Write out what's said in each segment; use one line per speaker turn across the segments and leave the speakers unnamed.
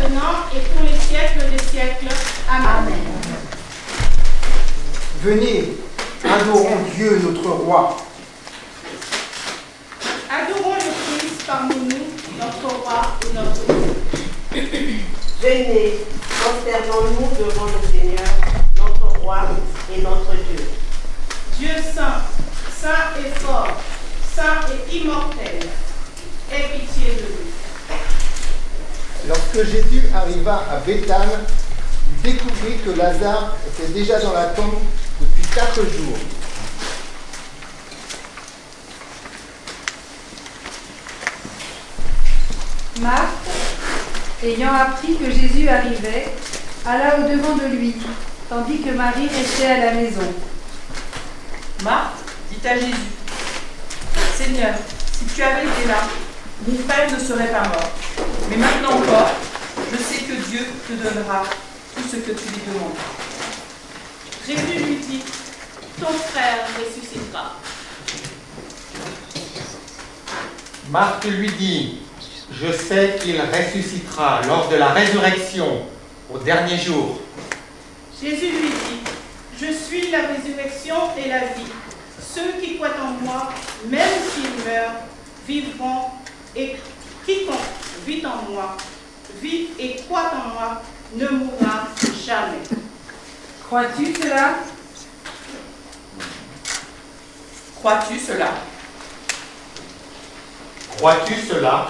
maintenant et pour les siècles des siècles. Amen.
Venez, adorons Dieu notre roi.
Adorons le Christ parmi nous, notre roi et notre Dieu.
Venez, prosternons-nous devant le Seigneur, notre roi et notre Dieu.
Dieu saint, saint et fort, saint et immortel, aie pitié de nous.
Lorsque Jésus arriva à Béthane, il découvrit que Lazare était déjà dans la tombe depuis 4 jours.
Marthe, ayant appris que Jésus arrivait, alla au-devant de lui, tandis que Marie restait à la maison.
Marthe dit à Jésus, Seigneur, si tu avais été là, mon frère ne serait pas mort. Mais maintenant encore, je sais que Dieu te donnera tout ce que tu lui demandes.
Jésus lui dit, ton frère ressuscitera.
Marthe lui dit, je sais qu'il ressuscitera lors de la résurrection, au dernier jour.
Jésus lui dit, je suis la résurrection et la vie. Ceux qui croient en moi, même s'ils meurent, vivront, et quiconque vit en moi, vit et croit en moi, ne mourra jamais.
Crois-tu cela?
Crois-tu cela?
Crois-tu cela?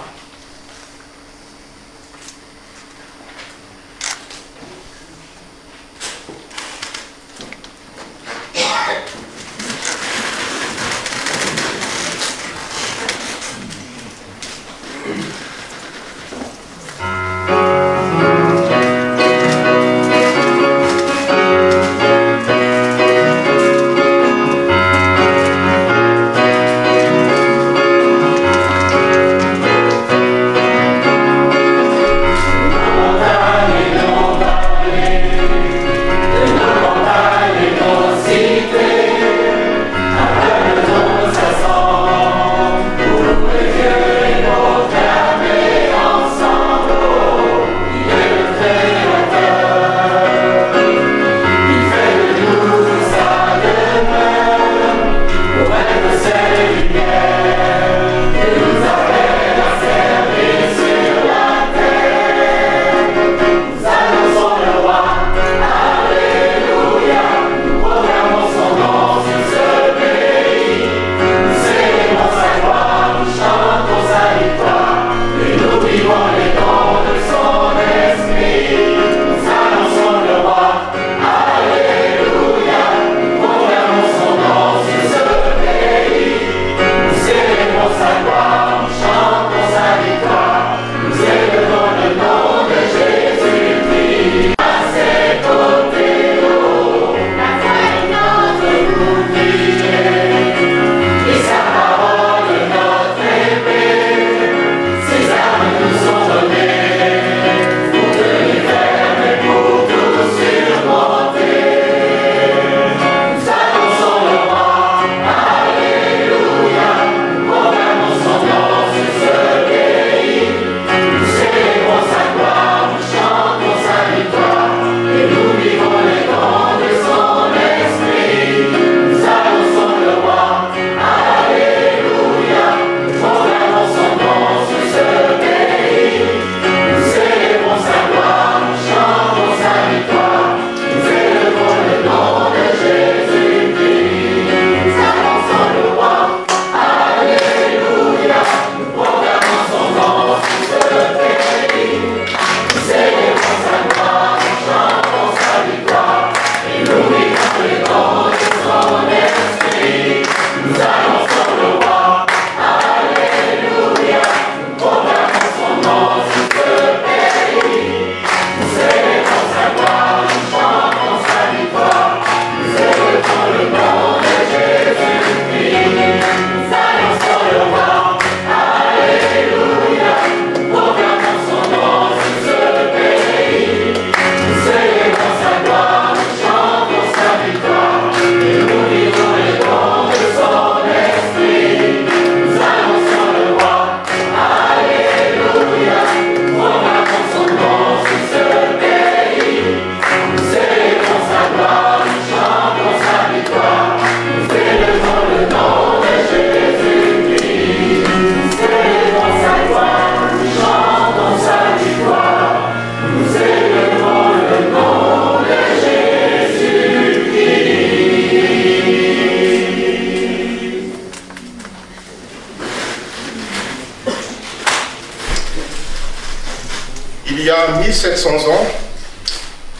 a 1700 ans,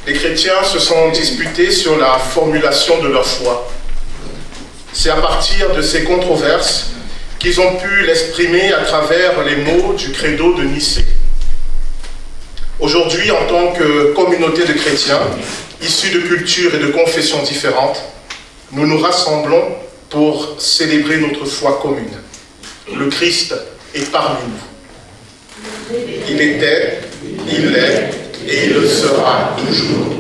les chrétiens se sont disputés sur la formulation de leur foi. C'est à partir de ces controverses qu'ils ont pu l'exprimer à travers les mots du credo de Nicée. Aujourd'hui, en tant que communauté de chrétiens, issus de cultures et de confessions différentes, nous nous rassemblons pour célébrer notre foi commune. Le Christ est parmi nous. Il était, il est et il le sera toujours.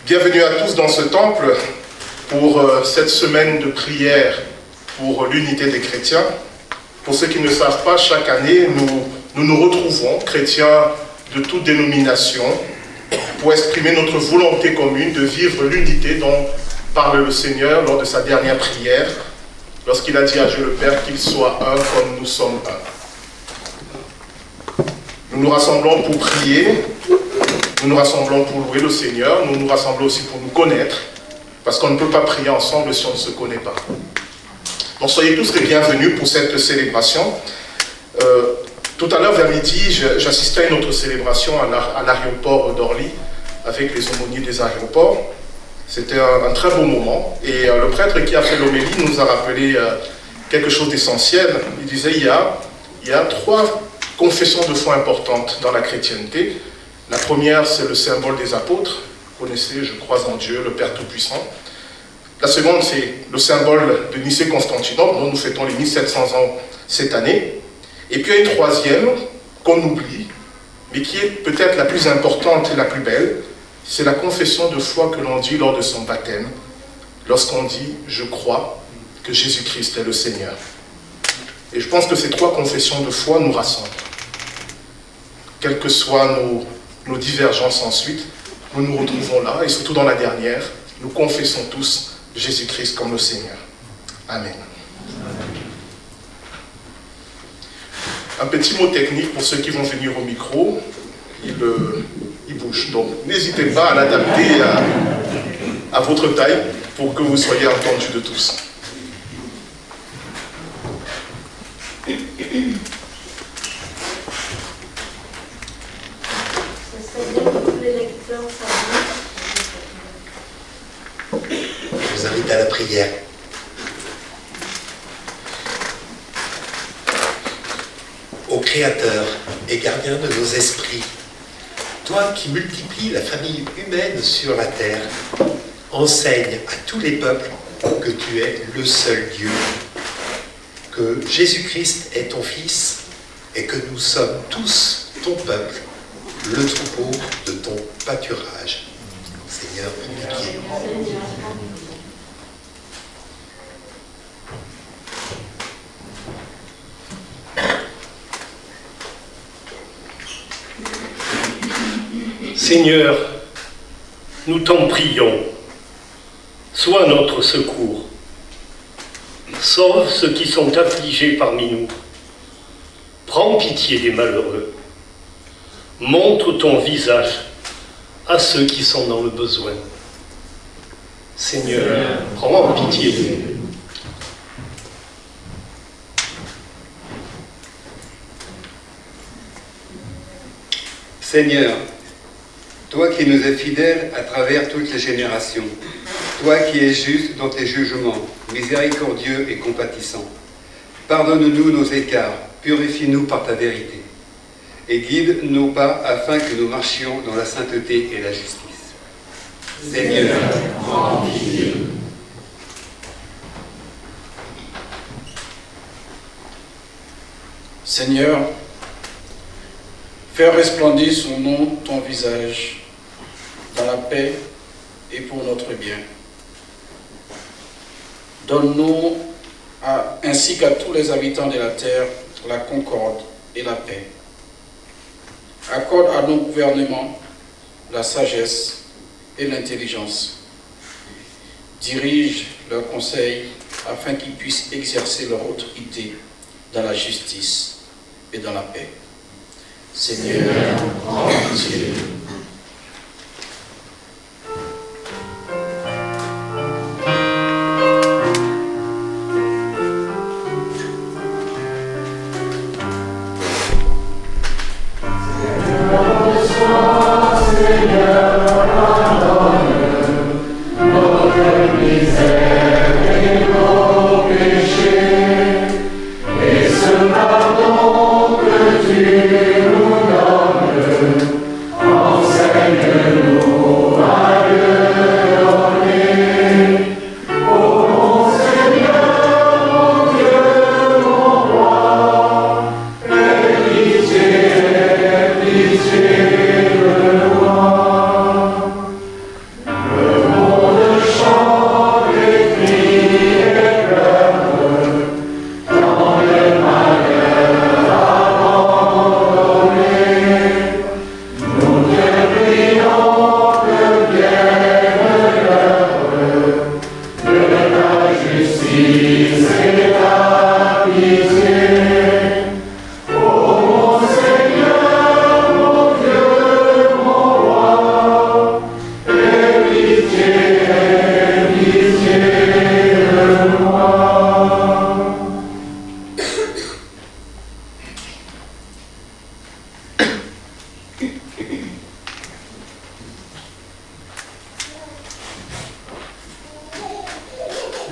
Bienvenue à tous dans ce temple pour cette semaine de prière pour l'unité des chrétiens. Pour ceux qui ne savent pas, chaque année, nous nous retrouvons, chrétiens de toute dénomination, pour exprimer notre volonté commune de vivre l'unité dont parle le Seigneur lors de sa dernière prière, lorsqu'il a dit à Dieu le Père qu'il soit un comme nous sommes un. Nous nous rassemblons pour prier, nous nous rassemblons pour louer le Seigneur, nous nous rassemblons aussi pour nous connaître, parce qu'on ne peut pas prier ensemble si on ne se connaît pas. Donc soyez tous les bienvenus pour cette célébration. Tout à l'heure, vers midi, j'assistais à une autre célébration à l'aéroport d'Orly, avec les aumôniers des aéroports. C'était un très beau moment. Et le prêtre qui a fait l'homélie nous a rappelé quelque chose d'essentiel. Il disait il y a 3 confessions de foi importantes dans la chrétienté. La première, c'est le symbole des apôtres. Vous connaissez, je crois en Dieu, le Père Tout-Puissant. La seconde, c'est le symbole de Nicée-Constantinople, dont nous fêtons les 1700 ans cette année. Et puis il y a une troisième qu'on oublie, mais qui est peut-être la plus importante et la plus belle, c'est la confession de foi que l'on dit lors de son baptême, lorsqu'on dit « Je crois que Jésus-Christ est le Seigneur ». Et je pense que ces 3 confessions de foi nous rassemblent. Quelles que soient nos divergences ensuite, nous nous retrouvons là, et surtout dans la dernière, nous confessons tous Jésus-Christ comme le Seigneur. Amen. Un petit mot technique pour ceux qui vont venir au micro, il bouge. Donc n'hésitez pas à l'adapter à votre taille pour que vous soyez entendus de tous.
Je vous invite à la prière. Ô Créateur et gardien de nos esprits, toi qui multiplies la famille humaine sur la terre, enseigne à tous les peuples que tu es le seul Dieu, que Jésus-Christ est ton Fils et que nous sommes tous ton peuple, le troupeau de ton pâturage. Seigneur, pitié.
Seigneur, nous t'en prions, sois notre secours. Sauve ceux qui sont affligés parmi nous. Prends pitié des malheureux. Montre ton visage à ceux qui sont dans le besoin. Seigneur, prends pitié de nous.
Seigneur, toi qui nous es fidèle à travers toutes les générations, toi qui es juste dans tes jugements, miséricordieux et compatissant, pardonne-nous nos écarts, purifie-nous par ta vérité, et guide nos pas afin que nous marchions dans la sainteté et la justice. Seigneur, prends pitié.
Seigneur, fais resplendir son nom, ton visage, dans la paix et pour notre bien. Donne-nous, ainsi qu'à tous les habitants de la terre, la concorde et la paix. Accorde à nos gouvernements la sagesse et l'intelligence. Dirige leurs conseils afin qu'ils puissent exercer leur autorité dans la justice et dans la paix. Seigneur, prends pitié.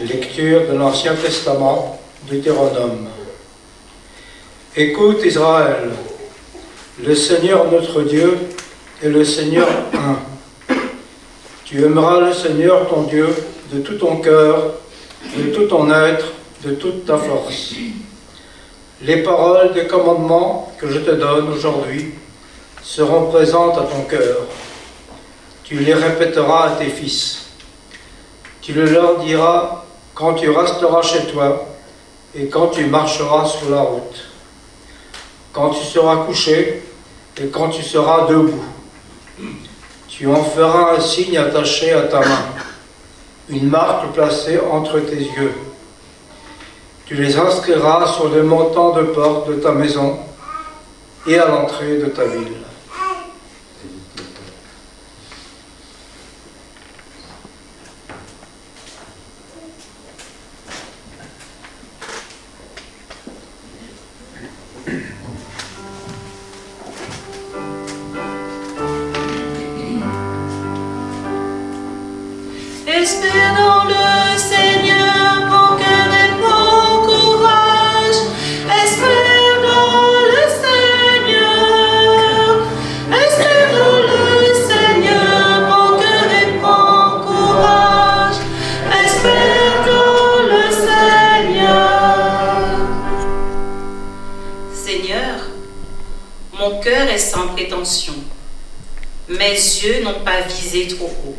Lecture de l'Ancien Testament, Deutéronome. Écoute Israël, le Seigneur notre Dieu est le Seigneur un. Tu aimeras le Seigneur ton Dieu de tout ton cœur, de tout ton être, de toute ta force. Les paroles des commandements que je te donne aujourd'hui seront présentes à ton cœur. Tu les répéteras à tes fils. Tu le leur diras quand tu resteras chez toi et quand tu marcheras sur la route, quand tu seras couché et quand tu seras debout. Tu en feras un signe attaché à ta main, une marque placée entre tes yeux. Tu les inscriras sur les montants de porte de ta maison et à l'entrée de ta ville.
Espère dans le Seigneur, mon cœur et mon courage. Espère dans le Seigneur. Espère dans le Seigneur, mon cœur et mon courage. Espère dans le Seigneur.
Seigneur, mon cœur est sans prétention. Mes yeux n'ont pas visé trop haut.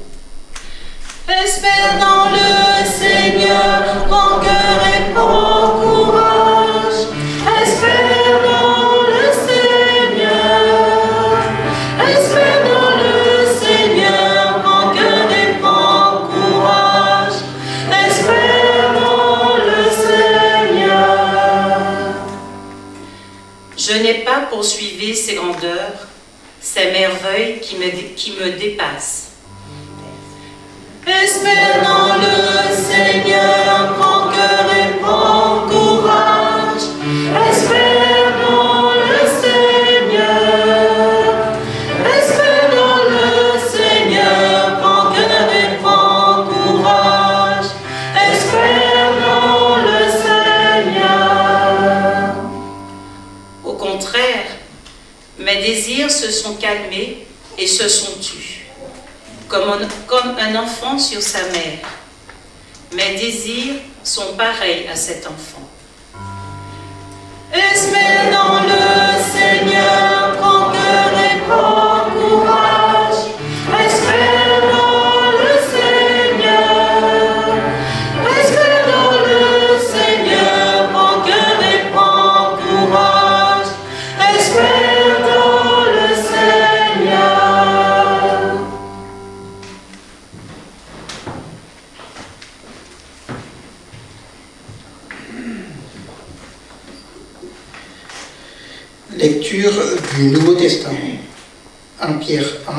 Espère dans le Seigneur, mon cœur et mon courage. Espère dans le Seigneur. Espère dans le Seigneur, mon cœur et mon courage. Espère dans le Seigneur.
Je n'ai pas poursuivi ces grandeurs, ces merveilles qui me dépassent.
Espère dans le Seigneur, mon cœur et mon courage. Espère dans le Seigneur. Espère dans le Seigneur, mon cœur et mon courage. Espère dans le Seigneur.
Au contraire, mes désirs se sont calmés et se sont tus. Comme un enfant sur sa mère. Mes désirs sont pareils à cet enfant.
Espère dans le Seigneur, mon cœur et mon courage. Espère dans le Seigneur. Espère dans le Seigneur, mon cœur et mon courage. Espère dans le Seigneur.
Lecture du Nouveau Testament. 1 Pierre 1,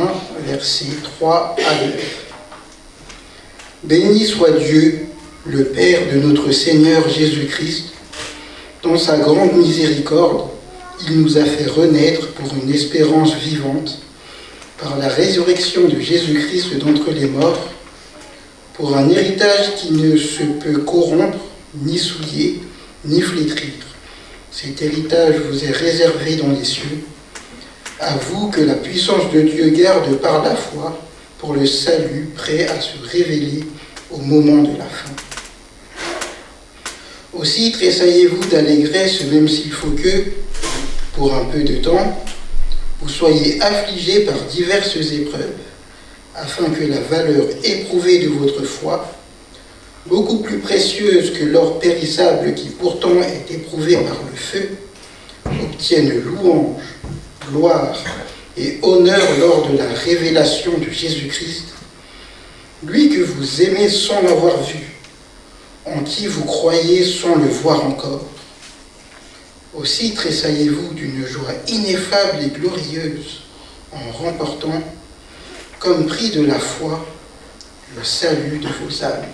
versets 3 à 9. Béni soit Dieu, le Père de notre Seigneur Jésus-Christ. Dans sa grande miséricorde, il nous a fait renaître pour une espérance vivante par la résurrection de Jésus-Christ d'entre les morts, pour un héritage qui ne se peut corrompre, ni souiller, ni flétrir. Cet héritage vous est réservé dans les cieux. À vous que la puissance de Dieu garde par la foi pour le salut prêt à se révéler au moment de la fin. Aussi tressaillez-vous d'allégresse, même s'il faut que, pour un peu de temps, vous soyez affligés par diverses épreuves, afin que la valeur éprouvée de votre foi, beaucoup plus précieuse que l'or périssable qui pourtant est éprouvé par le feu, obtienne louange, gloire et honneur lors de la révélation de Jésus-Christ, lui que vous aimez sans l'avoir vu, en qui vous croyez sans le voir encore. Aussi tressaillez-vous d'une joie ineffable et glorieuse en remportant, comme prix de la foi, le salut de vos âmes.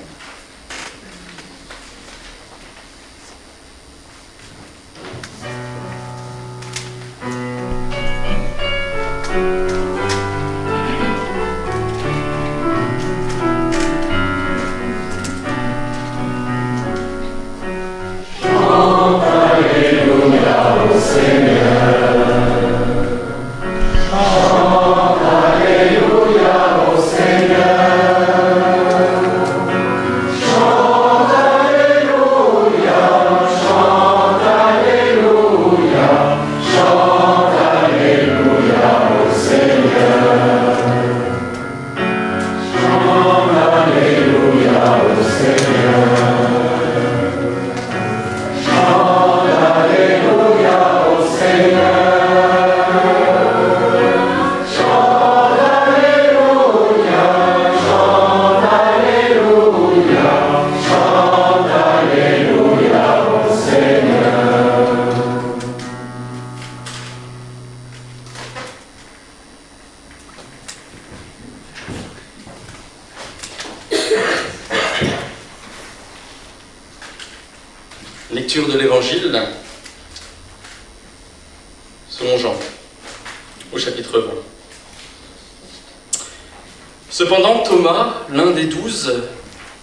Lecture de l'Évangile selon Jean, au chapitre 20. Cependant, Thomas, l'un des 12,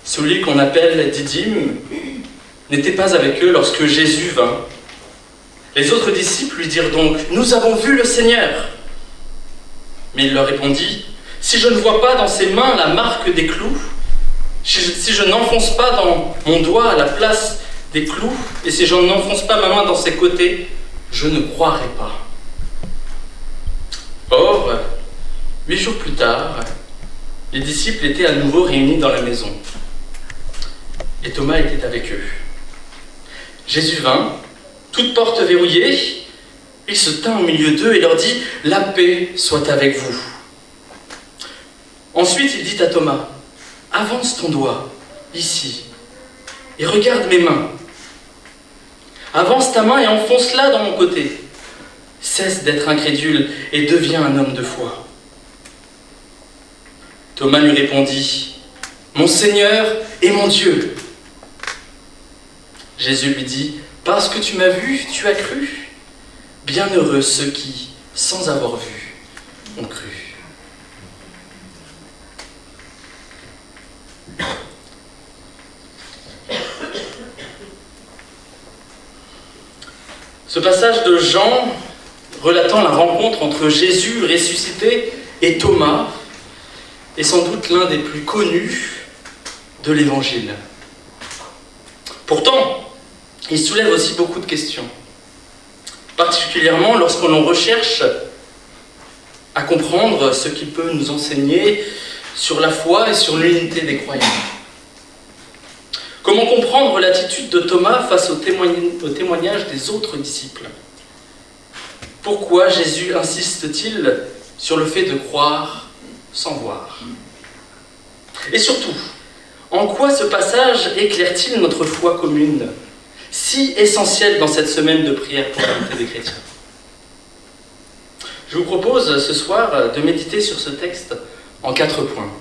celui qu'on appelle Didyme, n'était pas avec eux lorsque Jésus vint. Les autres disciples lui dirent donc « Nous avons vu le Seigneur !» Mais il leur répondit « Si je ne vois pas dans ses mains la marque des clous, si je n'enfonce pas dans mon doigt à la place des clous, et si je n'enfonce pas ma main dans ses côtés, je ne croirai pas. » Or, 8 jours plus tard, les disciples étaient à nouveau réunis dans la maison. Et Thomas était avec eux. Jésus vint, toute porte verrouillée, il se tint au milieu d'eux et leur dit « La paix soit avec vous. » Ensuite, il dit à Thomas « Avance ton doigt, ici, et regarde mes mains. Avance ta main et enfonce-la dans mon côté. Cesse d'être incrédule et deviens un homme de foi. » Thomas lui répondit « Mon Seigneur et mon Dieu. » Jésus lui dit « Parce que tu m'as vu, tu as cru. Bienheureux ceux qui, sans avoir vu, ont cru. » Ce passage de Jean, relatant la rencontre entre Jésus ressuscité et Thomas, est sans doute l'un des plus connus de l'Évangile. Pourtant, il soulève aussi beaucoup de questions, particulièrement lorsqu'on recherche à comprendre ce qu'il peut nous enseigner sur la foi et sur l'unité des croyants. Comment comprendre l'attitude de Thomas face au témoignage des autres disciples? Pourquoi Jésus insiste-t-il sur le fait de croire sans voir? Et surtout, en quoi ce passage éclaire-t-il notre foi commune, si essentielle dans cette semaine de prière pour l'unité des chrétiens? Je vous propose ce soir de méditer sur ce texte en 4 points.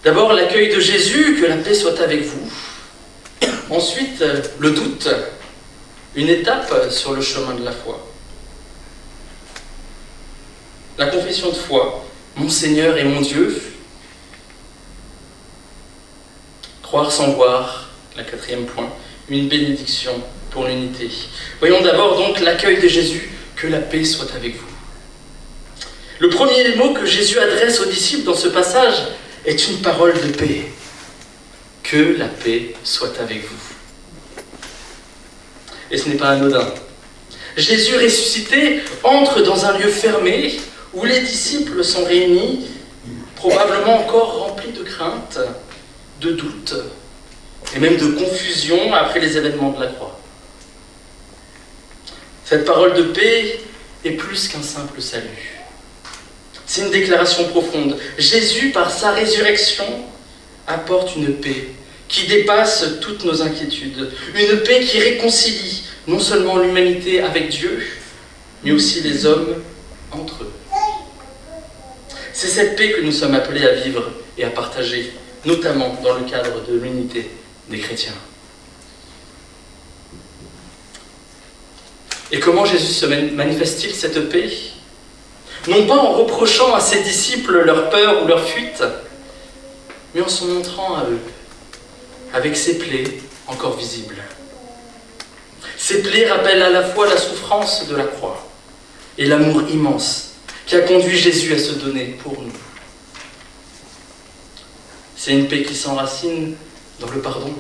D'abord, l'accueil de Jésus, que la paix soit avec vous. Ensuite, le doute, une étape sur le chemin de la foi. la confession de foi, mon Seigneur et mon Dieu. Croire sans voir, le 4e point, une bénédiction pour l'unité. Voyons d'abord donc l'accueil de Jésus, que la paix soit avec vous. Le premier mot que Jésus adresse aux disciples dans ce passage est une parole de paix. Que la paix soit avec vous. Et ce n'est pas anodin. Jésus ressuscité entre dans un lieu fermé où les disciples sont réunis, probablement encore remplis de crainte, de doute et même de confusion après les événements de la croix. Cette parole de paix est plus qu'un simple salut. C'est une déclaration profonde. Jésus, par sa résurrection, apporte une paix qui dépasse toutes nos inquiétudes. Une paix qui réconcilie non seulement l'humanité avec Dieu, mais aussi les hommes entre eux. C'est cette paix que nous sommes appelés à vivre et à partager, notamment dans le cadre de l'unité des chrétiens. Et comment Jésus se manifeste-t-il cette paix ? Non pas en reprochant à ses disciples leur peur ou leur fuite, mais en se montrant à eux, avec ses plaies encore visibles. Ces plaies rappellent à la fois la souffrance de la croix et l'amour immense qui a conduit Jésus à se donner pour nous. C'est une paix qui s'enracine dans le pardon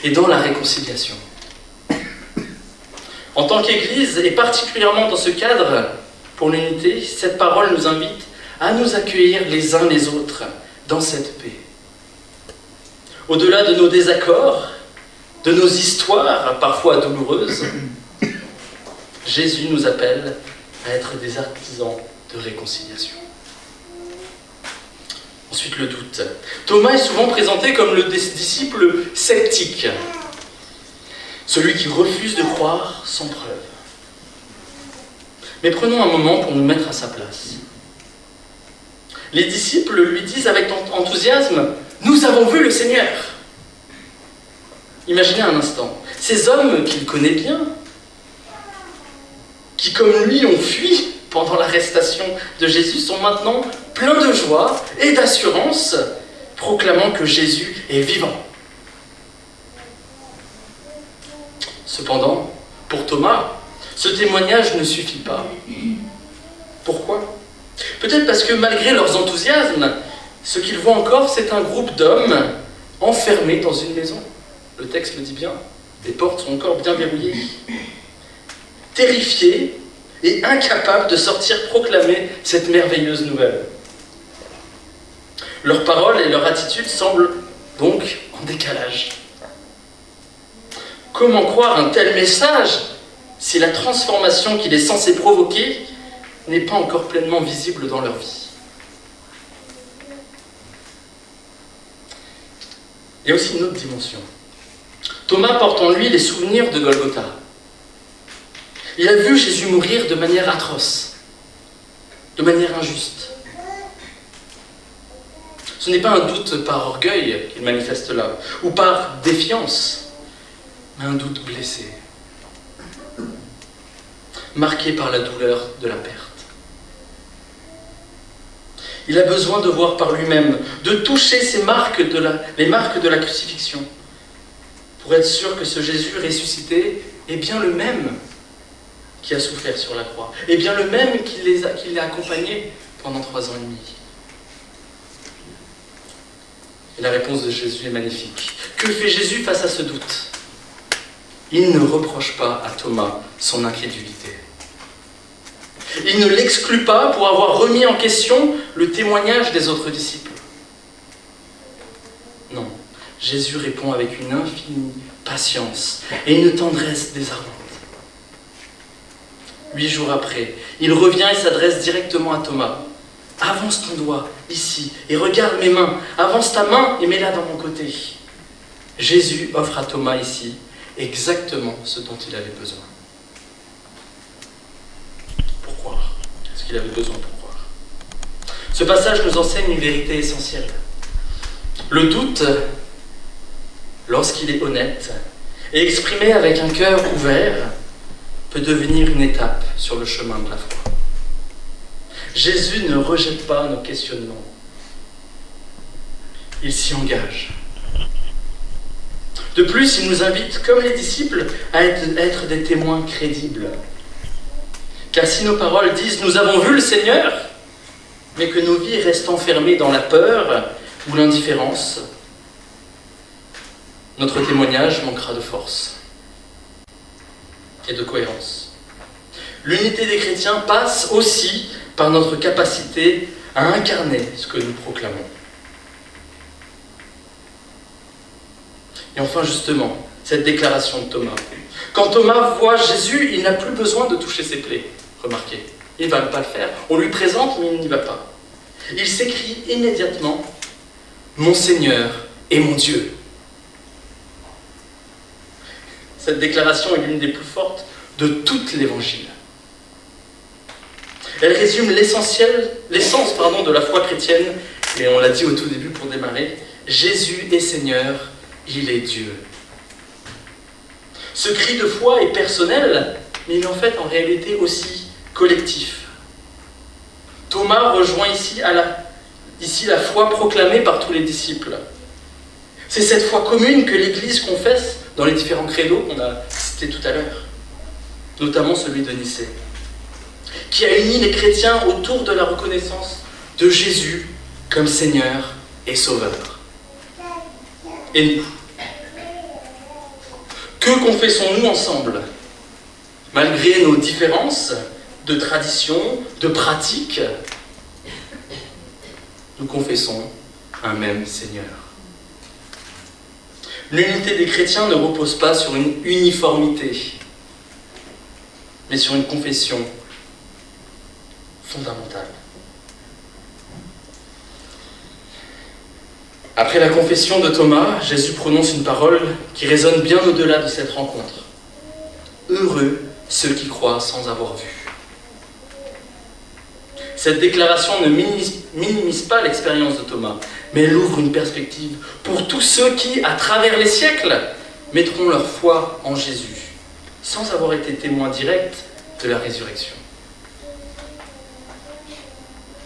et dans la réconciliation. En tant qu'Église, et particulièrement dans ce cadre, pour l'unité, cette parole nous invite à nous accueillir les uns les autres dans cette paix. Au-delà de nos désaccords, de nos histoires parfois douloureuses, Jésus nous appelle à être des artisans de réconciliation. Ensuite, le doute. Thomas est souvent présenté comme le disciple sceptique, celui qui refuse de croire sans preuve. Mais prenons un moment pour nous mettre à sa place. Les disciples lui disent avec enthousiasme « Nous avons vu le Seigneur !» Imaginez un instant, ces hommes qu'il connaît bien, qui comme lui ont fui pendant l'arrestation de Jésus, sont maintenant pleins de joie et d'assurance, proclamant que Jésus est vivant. Cependant, pour Thomas, ce témoignage ne suffit pas. Pourquoi ? Peut-être parce que malgré leurs enthousiasmes, ce qu'ils voient encore, c'est un groupe d'hommes enfermés dans une maison. Le texte le dit bien, les portes sont encore bien verrouillées. Terrifiés et incapables de sortir proclamer cette merveilleuse nouvelle. Leurs paroles et leur attitude semblent donc en décalage. Comment croire un tel message si la transformation qu'il est censé provoquer n'est pas encore pleinement visible dans leur vie ? Il y a aussi une autre dimension. Thomas porte en lui les souvenirs de Golgotha. Il a vu Jésus mourir de manière atroce, de manière injuste. Ce n'est pas un doute par orgueil qu'il manifeste là, ou par défiance, mais un doute blessé, marqué par la douleur de la perte. Il a besoin de voir par lui-même, de toucher les marques de la crucifixion, pour être sûr que ce Jésus ressuscité est bien le même qui a souffert sur la croix, est bien le même qui les a accompagnés pendant 3 ans et demi. Et la réponse de Jésus est magnifique. Que fait Jésus face à ce doute ? Il ne reproche pas à Thomas son incrédulité. Il ne l'exclut pas pour avoir remis en question le témoignage des autres disciples. Non, Jésus répond avec une infinie patience et une tendresse désarmante. 8 jours après, il revient et s'adresse directement à Thomas. « Avance ton doigt, ici, et regarde mes mains. Avance ta main et mets-la dans mon côté. » Jésus offre à Thomas ici exactement ce dont il avait besoin. Pour croire. Ce qu'il avait besoin pour croire. Ce passage nous enseigne une vérité essentielle. Le doute, lorsqu'il est honnête et exprimé avec un cœur ouvert, peut devenir une étape sur le chemin de la foi. Jésus ne rejette pas nos questionnements. Il s'y engage. De plus, il nous invite, comme les disciples, à être des témoins crédibles. Car si nos paroles disent « Nous avons vu le Seigneur », mais que nos vies restent enfermées dans la peur ou l'indifférence, notre témoignage manquera de force et de cohérence. L'unité des chrétiens passe aussi par notre capacité à incarner ce que nous proclamons. Et enfin, justement, cette déclaration de Thomas. Quand Thomas voit Jésus, il n'a plus besoin de toucher ses plaies. Remarquez, il ne va pas le faire. On lui présente, mais il n'y va pas. Il s'écrie immédiatement « Mon Seigneur et mon Dieu ». Cette déclaration est l'une des plus fortes de toute l'Évangile. Elle résume l'essence de la foi chrétienne, et on l'a dit au tout début pour démarrer, Jésus est Seigneur, il est Dieu. Ce cri de foi est personnel, mais il est en fait en réalité aussi collectif. Thomas rejoint ici la foi proclamée par tous les disciples. C'est cette foi commune que l'Église confesse dans les différents credos qu'on a cités tout à l'heure, notamment celui de Nicée, qui a uni les chrétiens autour de la reconnaissance de Jésus comme Seigneur et Sauveur. Et nous, que confessons-nous ensemble, malgré nos différences de tradition, de pratiques? Nous confessons un même Seigneur. L'unité des chrétiens ne repose pas sur une uniformité, mais sur une confession fondamentale. Après la confession de Thomas, Jésus prononce une parole qui résonne bien au-delà de cette rencontre. Heureux ceux qui croient sans avoir vu. Cette déclaration ne minimise pas l'expérience de Thomas, mais elle ouvre une perspective pour tous ceux qui, à travers les siècles, mettront leur foi en Jésus, sans avoir été témoins directs de la résurrection.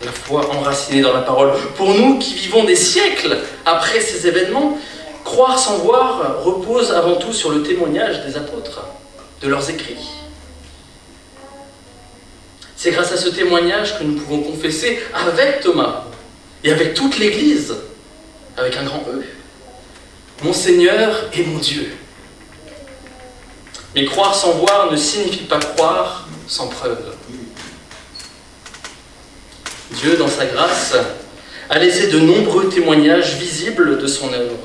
La foi enracinée dans la parole. Pour nous qui vivons des siècles après ces événements, croire sans voir repose avant tout sur le témoignage des apôtres, de leurs écrits. C'est grâce à ce témoignage que nous pouvons confesser avec Thomas et avec toute l'Église, avec un grand E, mon Seigneur et mon Dieu. Mais croire sans voir ne signifie pas croire sans preuve. Dieu, dans sa grâce, a laissé de nombreux témoignages visibles de son œuvre.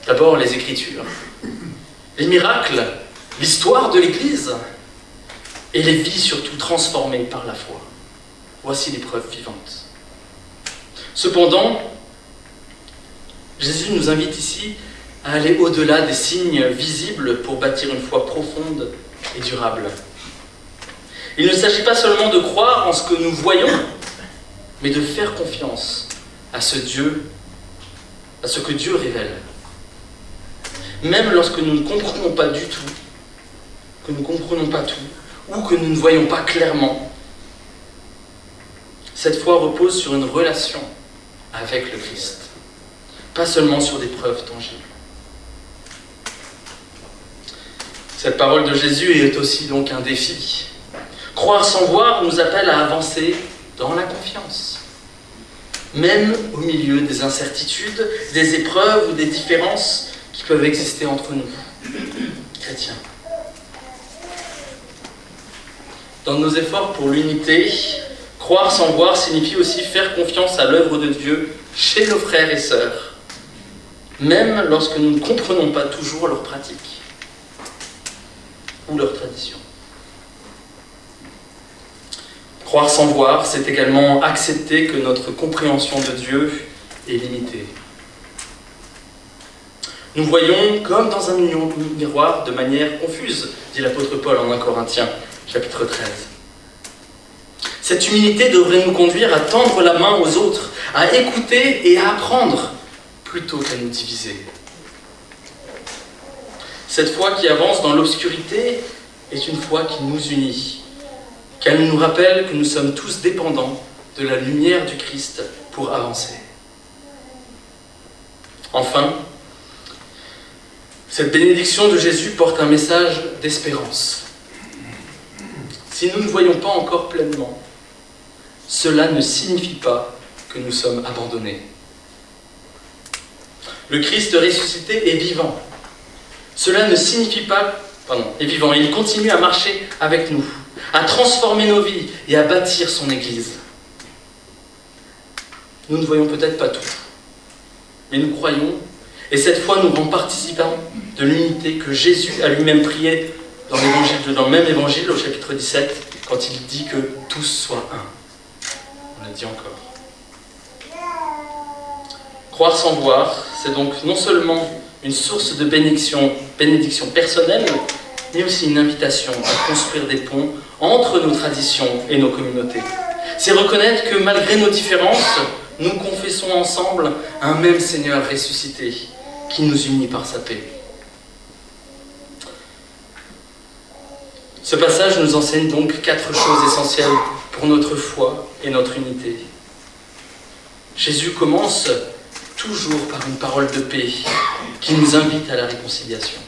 D'abord les Écritures, les miracles, l'histoire de l'Église, et les vies surtout transformées par la foi. Voici les preuves vivantes. Cependant, Jésus nous invite ici à aller au-delà des signes visibles pour bâtir une foi profonde et durable. Il ne s'agit pas seulement de croire en ce que nous voyons, mais de faire confiance à ce que Dieu révèle. Même lorsque nous ne comprenons pas du tout, que nous ne comprenons pas tout, ou que nous ne voyons pas clairement, cette foi repose sur une relation avec le Christ, pas seulement sur des preuves tangibles. Cette parole de Jésus est aussi donc un défi. Croire sans voir nous appelle à avancer dans la confiance, même au milieu des incertitudes, des épreuves ou des différences qui peuvent exister entre nous, chrétiens. Dans nos efforts pour l'unité, croire sans voir signifie aussi faire confiance à l'œuvre de Dieu chez nos frères et sœurs, même lorsque nous ne comprenons pas toujours leurs pratiques ou leurs traditions. Croire sans voir, c'est également accepter que notre compréhension de Dieu est limitée. Nous voyons comme dans un miroir de manière confuse, dit l'apôtre Paul en 1 Corinthiens, chapitre 13. Cette humilité devrait nous conduire à tendre la main aux autres, à écouter et à apprendre, plutôt qu'à nous diviser. Cette foi qui avance dans l'obscurité est une foi qui nous unit, qu'elle nous rappelle que nous sommes tous dépendants de la lumière du Christ pour avancer. Enfin, cette bénédiction de Jésus porte un message d'espérance. Si nous ne voyons pas encore pleinement, cela ne signifie pas que nous sommes abandonnés. Le Christ ressuscité est vivant. Cela ne signifie pas, est vivant. Il continue à marcher avec nous, à transformer nos vies et à bâtir son Église. Nous ne voyons peut-être pas tout, mais nous croyons, et cette foi nous rend participants de l'unité que Jésus a lui-même prié dans le même évangile, au chapitre 17, quand il dit que tous soient un. On l'a dit encore. Croire sans voir, c'est donc non seulement une source de bénédiction personnelle, mais aussi une invitation à construire des ponts entre nos traditions et nos communautés. C'est reconnaître que malgré nos différences, nous confessons ensemble un même Seigneur ressuscité qui nous unit par sa paix. Ce passage nous enseigne donc 4 choses essentielles pour notre foi et notre unité. Jésus commence toujours par une parole de paix qui nous invite à la réconciliation.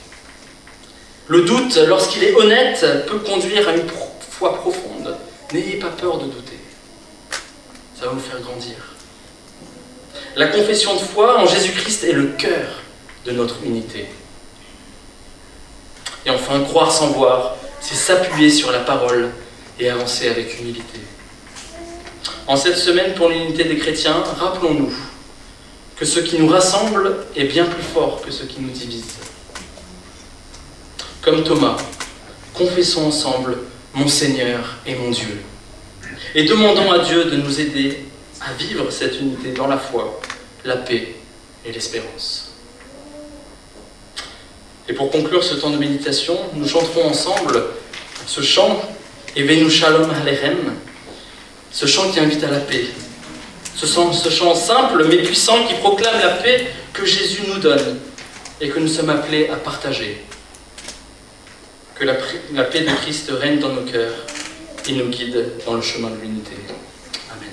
Le doute, lorsqu'il est honnête, peut conduire à une foi profonde. N'ayez pas peur de douter. Ça va vous faire grandir. La confession de foi en Jésus-Christ est le cœur de notre unité. Et enfin, croire sans voir, c'est s'appuyer sur la parole et avancer avec humilité. En cette semaine pour l'unité des chrétiens, rappelons-nous que ce qui nous rassemble est bien plus fort que ce qui nous divise. Comme Thomas, confessons ensemble mon Seigneur et mon Dieu. Et demandons à Dieu de nous aider à vivre cette unité dans la foi, la paix et l'espérance. Et pour conclure ce temps de méditation, nous chanterons ensemble ce chant « Evenu Shalom Alechem », ce chant qui invite à la paix. Ce chant simple mais puissant qui proclame la paix que Jésus nous donne et que nous sommes appelés à partager. Que la paix de Christ règne dans nos cœurs et nous guide dans le chemin de l'unité. Amen.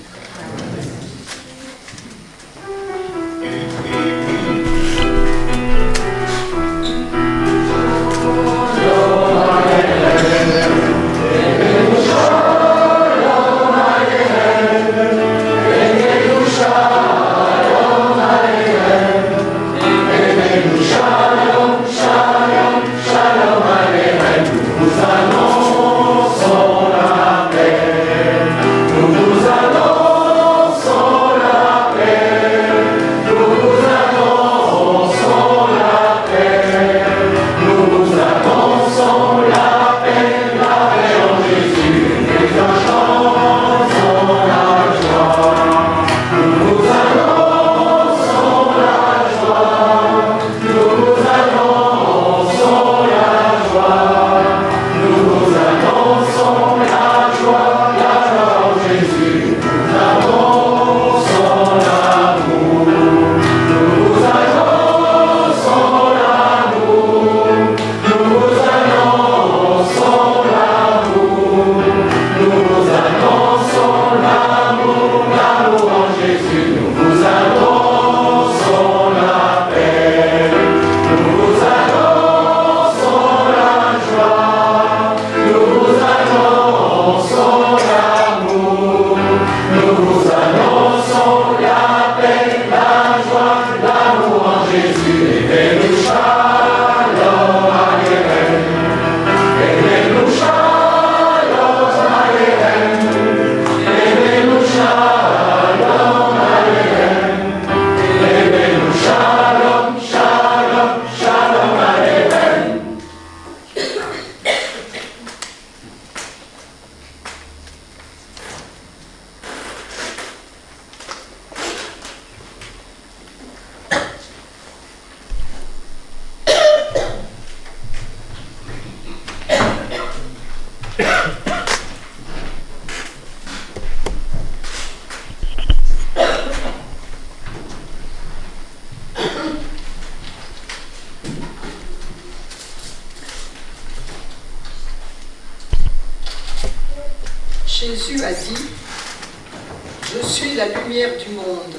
Je suis la lumière du monde.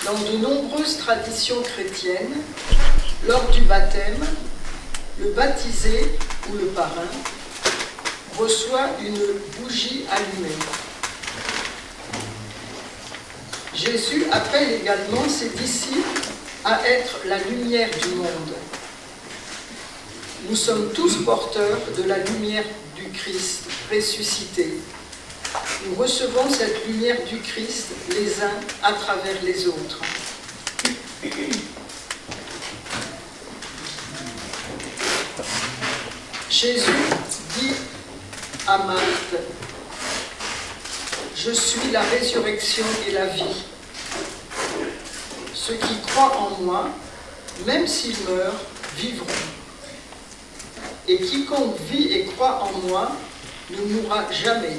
Dans de nombreuses traditions chrétiennes, lors du baptême, le baptisé ou le parrain reçoit une bougie allumée. Jésus appelle également ses disciples à être la lumière du monde. Nous sommes tous porteurs de la lumière du Christ ressuscité. Nous recevons cette lumière du Christ les uns à travers les autres. Jésus dit à Marthe, « Je suis la résurrection et la vie. Ceux qui croient en moi, même s'ils meurent, vivront. Et quiconque vit et croit en moi ne mourra jamais. »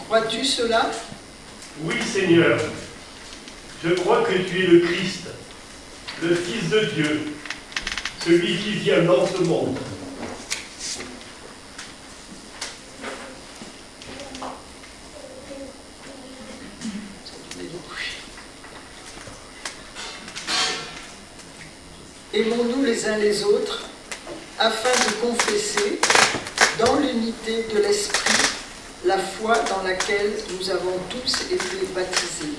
Crois-tu cela?
Oui, Seigneur. Je crois que tu es le Christ, le Fils de Dieu, celui qui vient dans ce monde.
Aimons-nous les uns les autres afin de confesser, dans l'unité de l'Esprit, la foi dans laquelle nous avons tous été baptisés.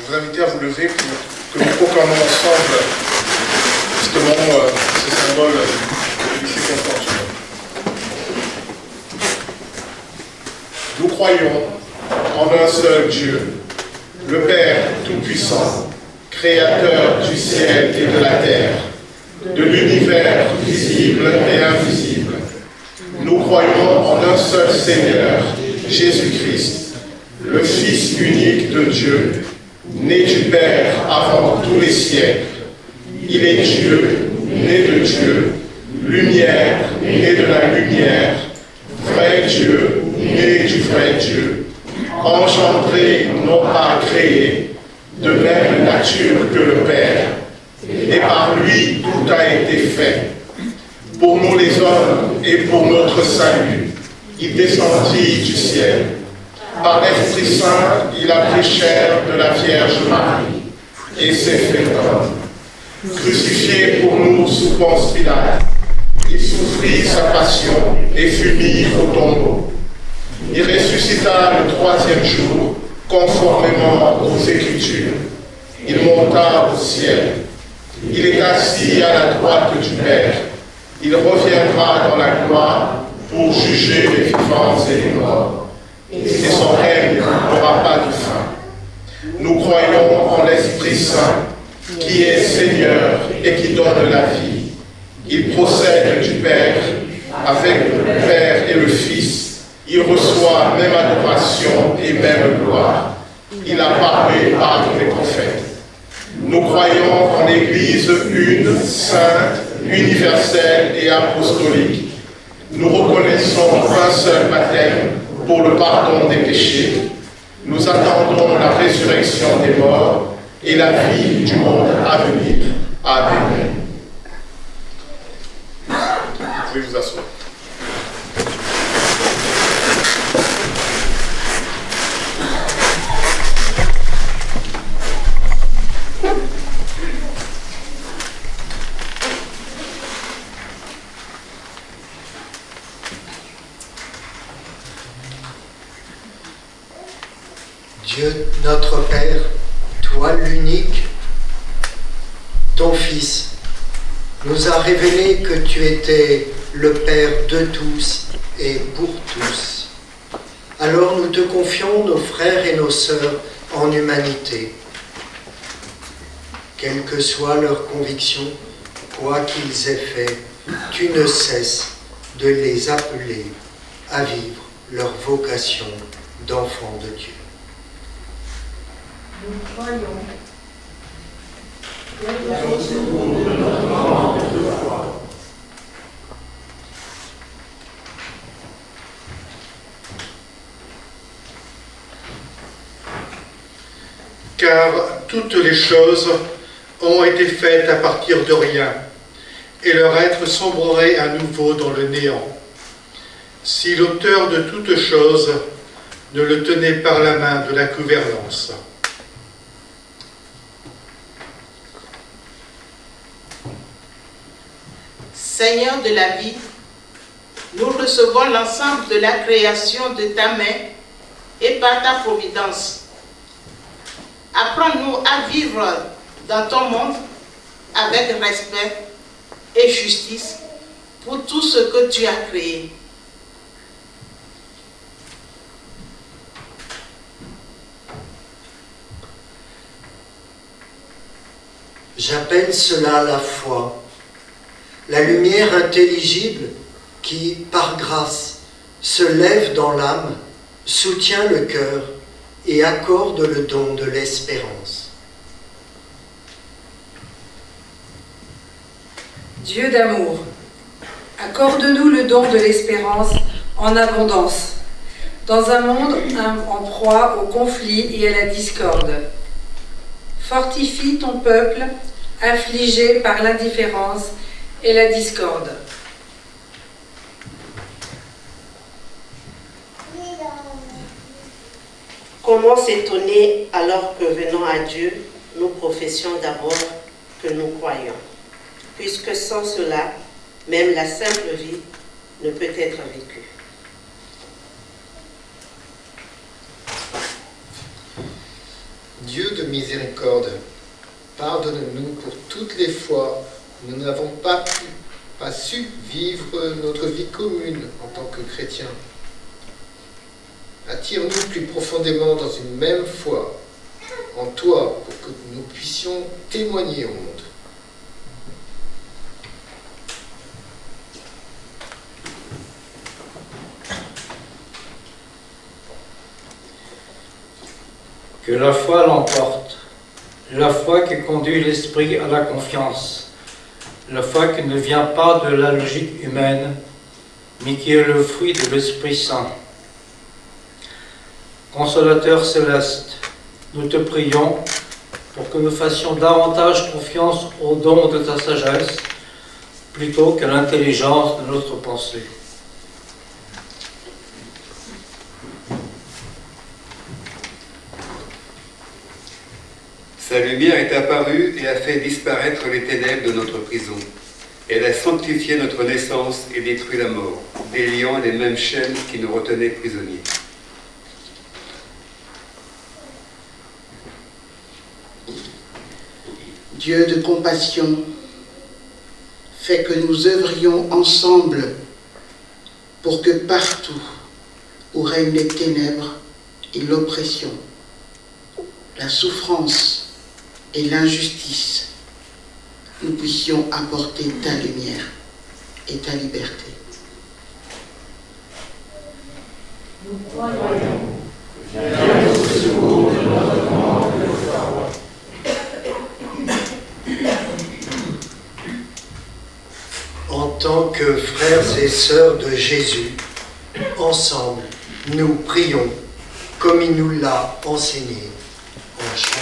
Je vous invite à vous lever pour que nous proclamons ensemble justement ce symbole du circonflexe. Nous croyons en un seul Dieu, le Père Tout-Puissant, Créateur du ciel et de la terre, de l'univers visible et invisible. Nous croyons en un seul Seigneur, Jésus-Christ, le Fils unique de Dieu, né du Père avant tous les siècles. Il est Dieu, né de Dieu, lumière, né de la lumière, vrai Dieu, né du vrai Dieu, engendré, non pas créé, de même nature que le Père, et par lui tout a été fait. Pour nous les hommes et pour notre salut, il descendit du ciel. Par l'Esprit Saint, il a pris chair de la Vierge Marie et s'est fait homme. Crucifié pour nous sous Ponce Pilate, il souffrit sa passion et fut mis au tombeau. Il ressuscita le troisième jour, conformément aux Écritures. Il monta au ciel. Il est assis à la droite du Père. Il reviendra dans la gloire pour juger les vivants et les morts. Et son règne n'aura pas de fin. Nous croyons en l'Esprit Saint, qui est Seigneur et qui donne la vie. Il procède du Père, avec le Père et le Fils. Il reçoit même adoration et même gloire. Il a parlé par les prophètes. Nous croyons en l'Église une, sainte, universelle et apostolique. Nous reconnaissons un seul baptême pour le pardon des péchés. Nous attendons la résurrection des morts et la vie du monde à venir. Amen. Vous pouvez vous asseoir.
Dieu notre Père, toi l'unique, ton Fils, nous a révélé que tu étais le Père de tous et pour tous. Alors nous te confions nos frères et nos sœurs en humanité. Quelle que soit leur conviction, quoi qu'ils aient fait, tu ne cesses de les appeler à vivre leur vocation d'enfants de Dieu.
Nous croyons.
Car toutes les choses ont été faites à partir de rien, et leur être sombrerait à nouveau dans le néant. Si l'auteur de toutes choses ne le tenait par la main de la gouvernance.
Seigneur de la vie, nous recevons l'ensemble de la création de ta main et par ta providence. Apprends-nous à vivre dans ton monde avec respect et justice pour tout ce que tu as créé.
J'appelle cela la foi, la lumière intelligible qui, par grâce, se lève dans l'âme, soutient le cœur et accorde le don de l'espérance.
Dieu d'amour, accorde-nous le don de l'espérance en abondance, dans un monde en proie au conflit et à la discorde. Fortifie ton peuple, affligé par l'indifférence et la discorde.
Comment s'étonner alors que venant à Dieu, nous professions d'abord que nous croyons, puisque sans cela, même la simple vie ne peut être vécue.
Dieu de miséricorde, pardonne-nous pour toutes les fois où nous n'avons pas su vivre notre vie commune en tant que chrétiens. Attire-nous plus profondément dans une même foi en toi pour que nous puissions témoigner au monde.
Que la foi l'emporte, la foi qui conduit l'esprit à la confiance, la foi qui ne vient pas de la logique humaine, mais qui est le fruit de l'Esprit Saint. Consolateur céleste, nous te prions pour que nous fassions davantage confiance au don de ta sagesse, plutôt qu'à l'intelligence de notre pensée.
Sa lumière est apparue et a fait disparaître les ténèbres de notre prison. Elle a sanctifié notre naissance et détruit la mort, déliant les mêmes chaînes qui nous retenaient prisonniers.
Dieu de compassion, fais que nous œuvrions ensemble pour que partout où règnent les ténèbres et l'oppression, la souffrance et l'injustice, nous puissions apporter ta lumière et ta liberté.
Nous croyons. Viens au secours de notre manque de foi.
En tant que frères et sœurs de Jésus, ensemble, nous prions comme il nous l'a enseigné en chant.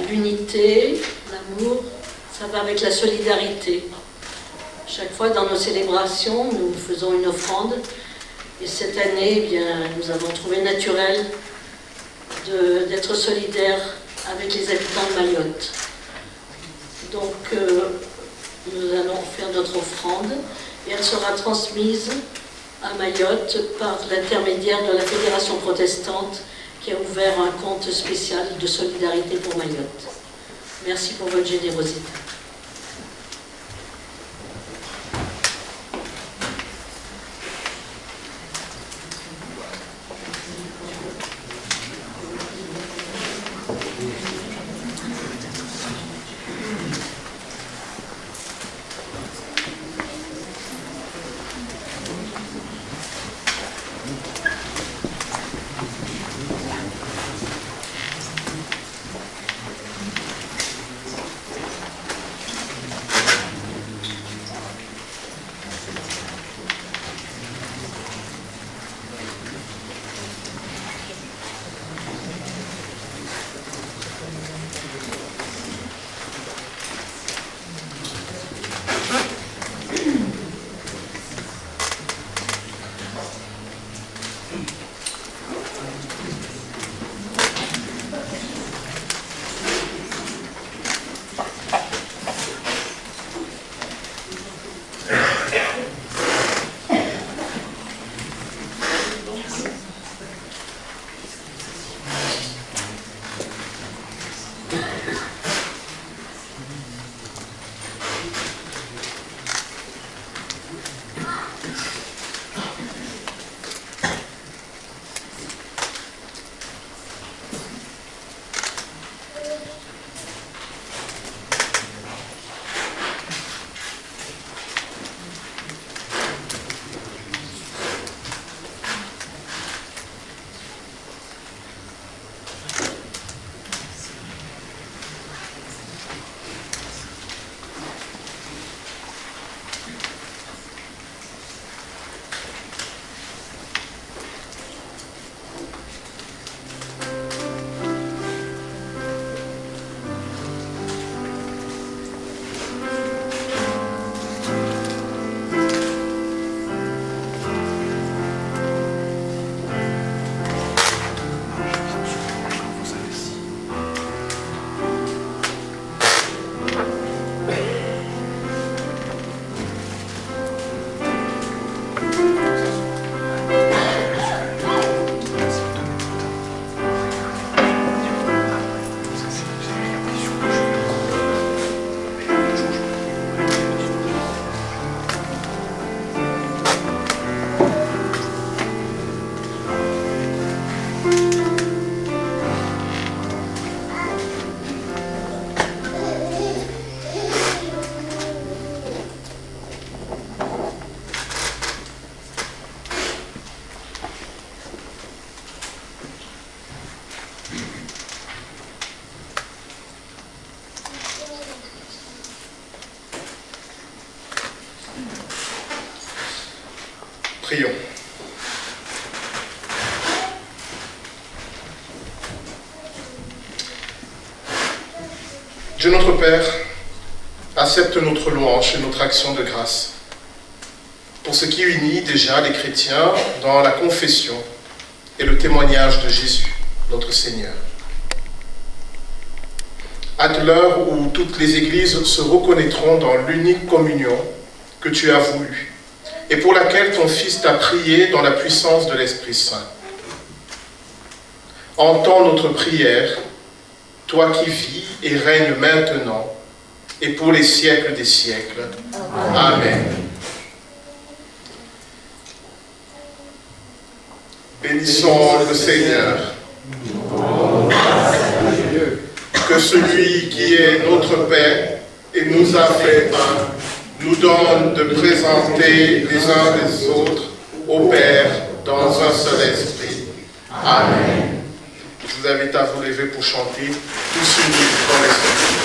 L'unité, l'amour, ça va avec la solidarité. Chaque fois dans nos célébrations, nous faisons une offrande. Et cette année, eh bien, nous avons trouvé naturel d'être solidaires avec les habitants de Mayotte. Donc, nous allons faire notre offrande et elle sera transmise à Mayotte par l'intermédiaire de la Fédération protestante qui a ouvert un compte spécial de solidarité pour Mayotte. Merci pour votre générosité.
Prions. Dieu notre Père, accepte notre louange et notre action de grâce pour ce qui unit déjà les chrétiens dans la confession et le témoignage de Jésus, notre Seigneur. Hâte l'heure où toutes les églises se reconnaîtront dans l'unique communion que tu as voulu et pour laquelle ton Fils t'a prié dans la puissance de l'Esprit Saint. Entends notre prière, toi qui vis et règnes maintenant et pour les siècles des siècles. Amen. Bénissons le Seigneur. Que celui qui est notre Père et nous a fait un, nous donne de présenter les uns les autres au Père dans un seul esprit. Amen. Je vous invite à vous lever pour chanter tous unis dans l'esprit.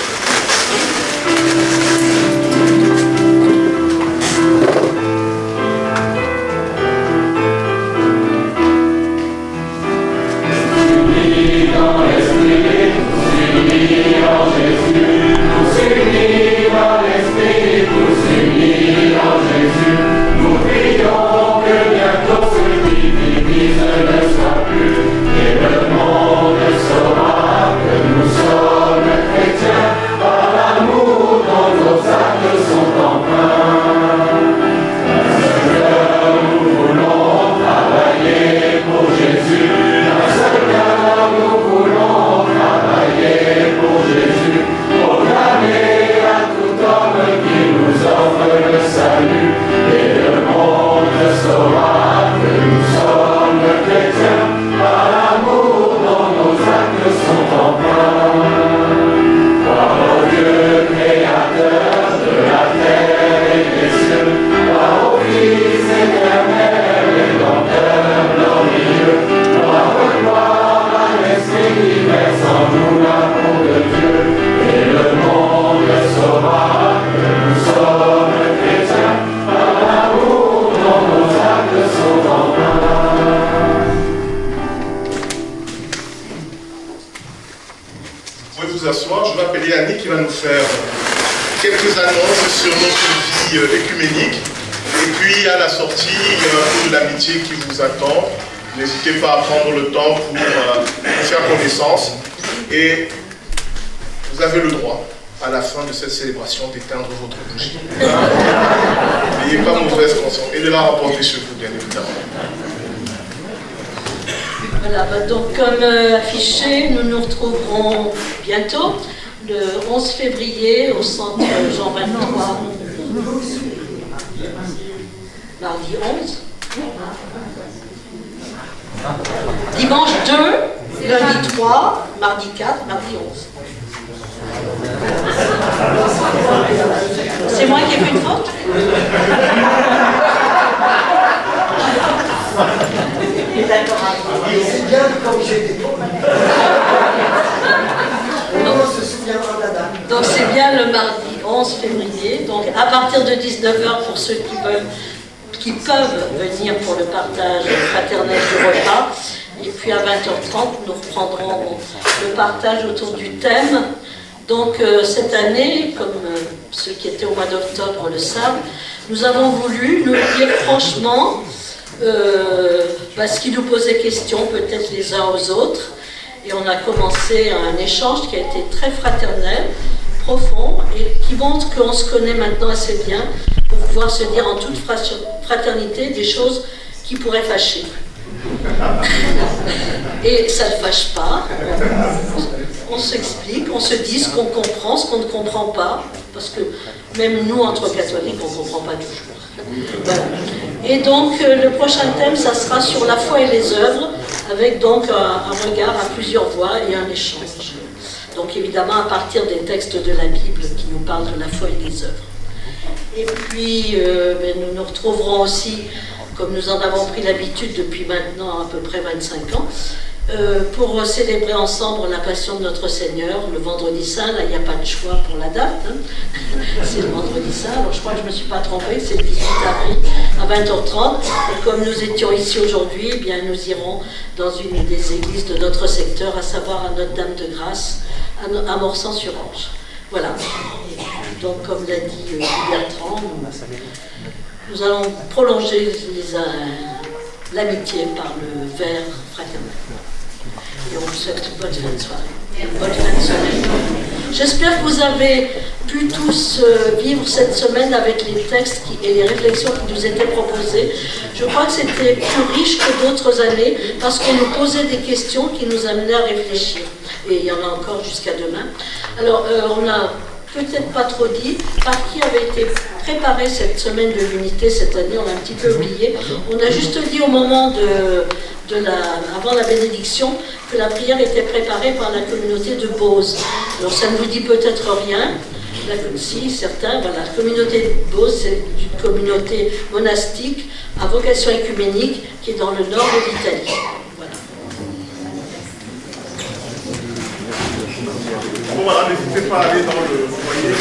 N'hésitez pas à prendre le temps pour faire connaissance et vous avez le droit à la fin de cette célébration d'éteindre votre bougie. N'ayez pas mauvaise conscience et de la rapporter sur vous, bien évidemment.
Voilà, donc comme affiché, nous nous retrouverons bientôt le 11 février au centre Jean 23, mardi 11. Dimanche 2, lundi 3, mardi 4, mardi 11. C'est moi qui ai fait une faute?
C'est bien comme j'étais pas. On se souviendra de la date.
Donc c'est bien le mardi 11 février. Donc à partir de 19h pour ceux qui peuvent venir pour le partage fraternel du repas. Et puis à 20h30, nous reprendrons le partage autour du thème. Donc cette année, comme ceux qui étaient au mois d'octobre le savent, nous avons voulu nous dire franchement ce qui nous posait question, peut-être les uns aux autres. Et on a commencé un échange qui a été très fraternel, profond, et qui montre qu'on se connaît maintenant assez bien pour pouvoir se dire en toute fraternité des choses qui pourraient fâcher. Et ça ne fâche pas. On s'explique, on se dit ce qu'on comprend, ce qu'on ne comprend pas, parce que même nous, entre catholiques, on ne comprend pas toujours. Voilà. Et donc, le prochain thème, ça sera sur la foi et les œuvres, avec donc un regard à plusieurs voix et un échange. Donc, évidemment, à partir des textes de la Bible qui nous parlent de la foi et des œuvres. Et puis, nous nous retrouverons aussi, comme nous en avons pris l'habitude depuis maintenant à peu près 25 ans, pour célébrer ensemble la Passion de notre Seigneur le vendredi saint. Là, il n'y a pas de choix pour la date, hein. C'est le vendredi saint, alors je crois que je ne me suis pas trompée, c'est le 18 avril à 20h30. Et comme nous étions ici aujourd'hui, eh bien, nous irons dans une des églises de notre secteur, à savoir à Notre-Dame-de-Grâce, à Morsang-sur-Orge. Voilà. Donc, comme l'a dit Bertrand, nous allons prolonger l'amitié par le verre fraternel. Et on vous souhaite une bonne fin de soirée. Une bonne fin de semaine. J'espère que vous avez pu tous vivre cette semaine avec les textes et les réflexions qui nous étaient proposées. Je crois que c'était plus riche que d'autres années parce qu'on nous posait des questions qui nous amenaient à réfléchir. Et il y en a encore jusqu'à demain. Alors, on a peut-être pas trop dit par qui avait été préparée cette semaine de l'unité cette année, on a un petit peu oublié. On a juste dit au moment avant la bénédiction que la prière était préparée par la communauté de Beauce. Alors ça ne vous dit peut-être rien, si certains, voilà, la communauté de Beauce, c'est une communauté monastique à vocation œcuménique qui est dans le nord de l'Italie.
Bon, voilà, n'hésitez pas à aller dans le foyer.